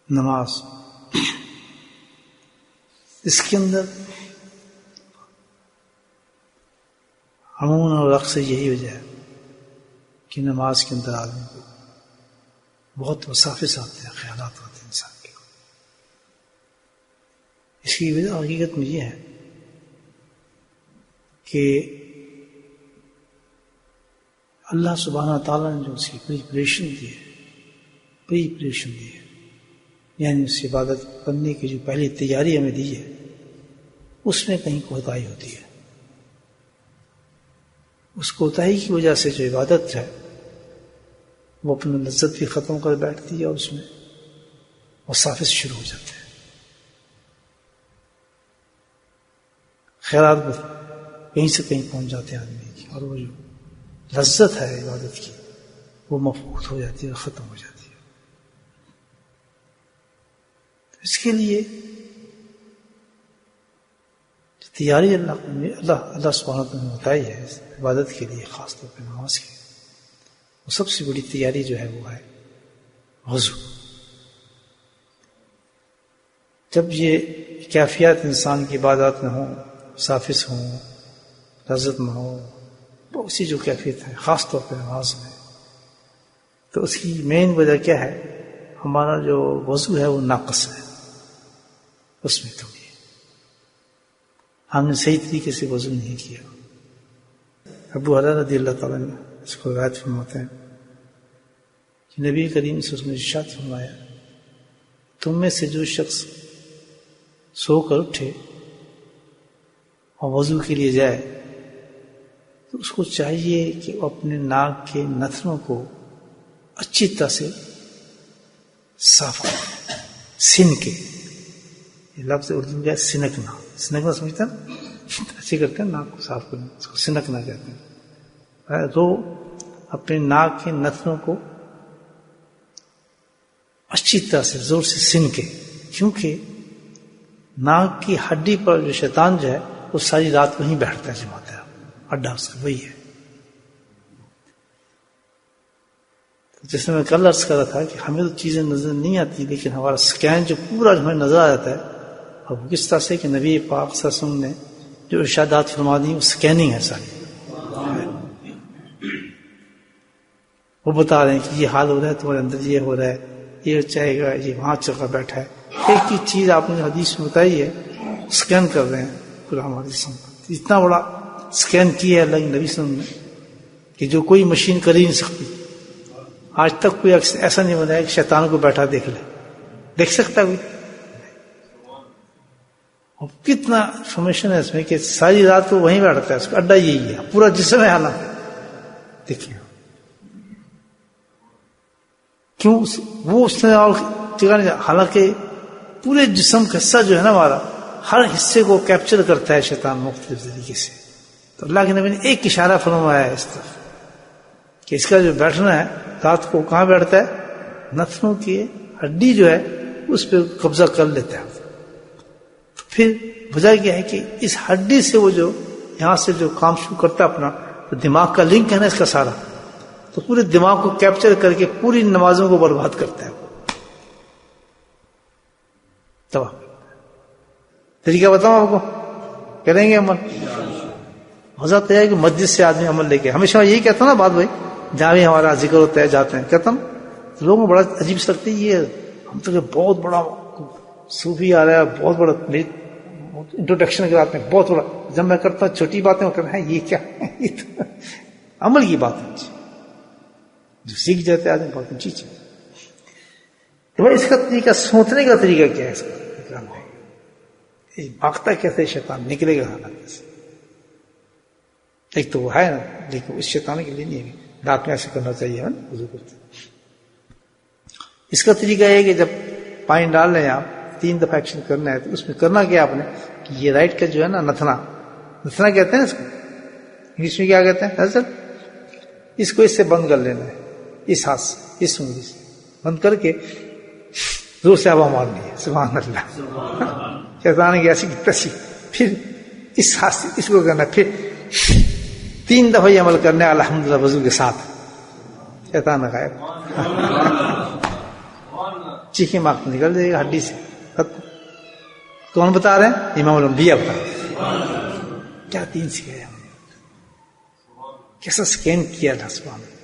نماز، اس کے اندر عموماً اور اکثر یہی وجہ ہے کہ نماز کے اندر آدمی کو بہت وساوس آتے ہیں، خیالات آتے ہیں انسان کے. اس کی وجہ حقیقت میں یہ ہے کہ اللہ سبحانہ تعالیٰ نے جو اس کی پریپریشن دی ہے، یعنی اس عبادت کرنے کی جو پہلی تیاری ہمیں دی ہے، اس میں کہیں کوتاہی ہوتی ہے. اس کوتاہی کی وجہ سے جو عبادت ہے وہ اپنا لذت بھی ختم کر بیٹھتی ہے اور اس میں وساوس شروع ہو جاتے ہیں. خیرات کہیں سے کہیں پہنچ جاتے ہیں آدمی کی، اور وہ جو لذت ہے عبادت کی وہ مفقود ہو جاتی ہے، ختم ہو جاتی ہے. اس کے لیے تیاری اللہ سبحانہ تعالیٰ نے بتائی ہے عبادت کے لیے، خاص طور پہ نماز کے لیے. وہ سب سے بڑی تیاری جو ہے وہ ہے وضو. جب یہ کیفیت انسان کی عبادات میں ہوں، وساوس ہوں، لذت میں ہو، بہت سی جو کیفیت ہے خاص طور پہ نماز میں، تو اس کی مین وجہ کیا ہے؟ ہمارا جو وضو ہے وہ ناقص ہے، اس میں کمی ہے، ہم نے صحیح طریقے سے وضو نہیں کیا. ابو ہریرہ رضی اللہ تعالیٰ نے اس کو روایت فرماتے ہیں کہ نبی کریم سے اس نے ارشاد فرمایا، تم میں سے جو شخص سو کر اٹھے اور وضو کے لیے جائے تو اس کو چاہیے کہ وہ اپنے ناک کے نتنوں کو اچھی طرح سے صاف کرے. سن کے، یہ لفظ اردو میں سنکنا سمجھتے ہیں، ایسے کرتے ہیں ناک کو صاف کرنا، اس کو سنکنا کہتے ہیں. تو اپنے ناک کے نتنوں کو اچھی طرح سے زور سے سن کے، کیونکہ ناک کی ہڈی پر جو شیطان جو ہے وہ ساری رات وہیں بیٹھتا ہے، جماتا ہے، اڈا اس کا وہی ہے. جس میں کل عرض کر رہا تھا کہ ہمیں تو چیزیں نظر نہیں آتی، لیکن ہمارا سکین جو پورا ہمیں نظر آ جاتا ہے، اور وہ کس طرح سے کہ نبی پاک صلی اللہ علیہ وسلم نے جو ارشادات فرما دی وہ سکیننگ ہے ساری. وہ بتا رہے ہیں کہ یہ حال ہو رہا ہے تمہارے اندر، یہ ہو رہا ہے، یہ چاہے گا، یہ وہاں چکا بیٹھا ہے. ایک ہی چیز آپ نے حدیث میں بتائی ہے، سکین کر رہے ہیں پورا ہمارے جسم. اتنا بڑا سکین کیا ہے اللہ کے نبی صلی اللہ علیہ وسلم نے کہ جو کوئی مشین کر ہی نہیں سکتی. آج تک کوئی ایسا نہیں بنایا کہ شیطان کو بیٹھا دیکھ لے. دیکھ سکتا کوئی؟ اور کتنا انفارمیشن ہے اس میں کہ ساری رات وہ وہیں بیٹھتا ہے، اس کا اڈا یہی ہے، پورا جسم ہے حالانکہ. دیکھیے کیوں وہ اس نے اور جگہ نہیں، حالانکہ پورے جسم کا حصہ جو ہے نا ہمارا، ہر حصے کو کیپچر کرتا ہے شیطان مختلف طریقے سے. تو اللہ کے نبی نے ایک اشارہ فرمایا ہے اس طرف کہ اس کا جو بیٹھنا ہے رات کو کہاں بیٹھتا ہے؟ نتنوں کی ہڈی جو ہے اس پہ قبضہ کر لیتا ہے. تو پھر وجہ کیا ہے کہ اس ہڈی سے وہ جو یہاں سے جو کام شروع کرتا ہے اپنا، تو دماغ کا لنک ہے نا اس کا سارا، تو پورے دماغ کو کیپچر کر کے پوری نمازوں کو برباد کرتا ہے. تباہ. طریقہ بتاؤں آپ کو، کریں گے عمل؟ مزہ تو ہے کہ مسجد سے آدمی عمل لے کے، ہمیشہ یہی کہتا نا بات، بھائی جہاں بھی ہمارا ذکر ہوتا ہے جاتے ہیں، کہتا نا لوگوں کو بڑا عجیب سے لگتا ہے، یہ ہم تو بہت بڑا صوفی آ رہا ہے، بہت بڑا انٹروڈکشن کراتے ہیں، بہت بڑا. جب میں کرتا ہوں چھوٹی باتیں وہ کہتے ہیں یہ کیا ہے، یہ تو عمل کی بات ہے جو سیکھ جاتے ہیں آدمی، بہت اونچی چیز. تو بھائی اس کا طریقہ، سوچنے کا طریقہ کیا ہے اس کا؟ بھاگتا کیسے شیطان، نکلے گا حالات سے. ایک تو وہ ہے نا، لیکن اس شیطان کے لیے نہیں ہے رات میں ایسے کرنا چاہیے وضو کرتے. اس کا طریقہ یہ ہے کہ جب پانی ڈال لیں آپ، 3 دفعہ ایکشن کرنا ہے، تو اس میں کرنا کیا آپ نے کہ یہ رائٹ کا جو ہے نا نتنا کہتے ہیں اس کو، انگلش میں کیا کہتے ہیں نزل، اس کو اس سے بند کر لینا ہے، اس ہاتھ سے، اس انگلی سے بند کر کے زور سے ہوا مارنی ہے. سبحان اللہ. شیطان کی ایسی تسی، پھر اس ہاتھ سے اس کو کرنا، پھر 3 دفعہ یہ عمل کرنا ہے الحمدللہ وضو کے ساتھ. شیطان غائب. چیخیں ماں نکل جائے گا ہڈی سے. کون بتا رہے ہیں؟ امام الانبیاء بتا رہے ہیں. کیا دین سکھایا ہم نے، کیسا سکین کیا اللہ سبحانہ.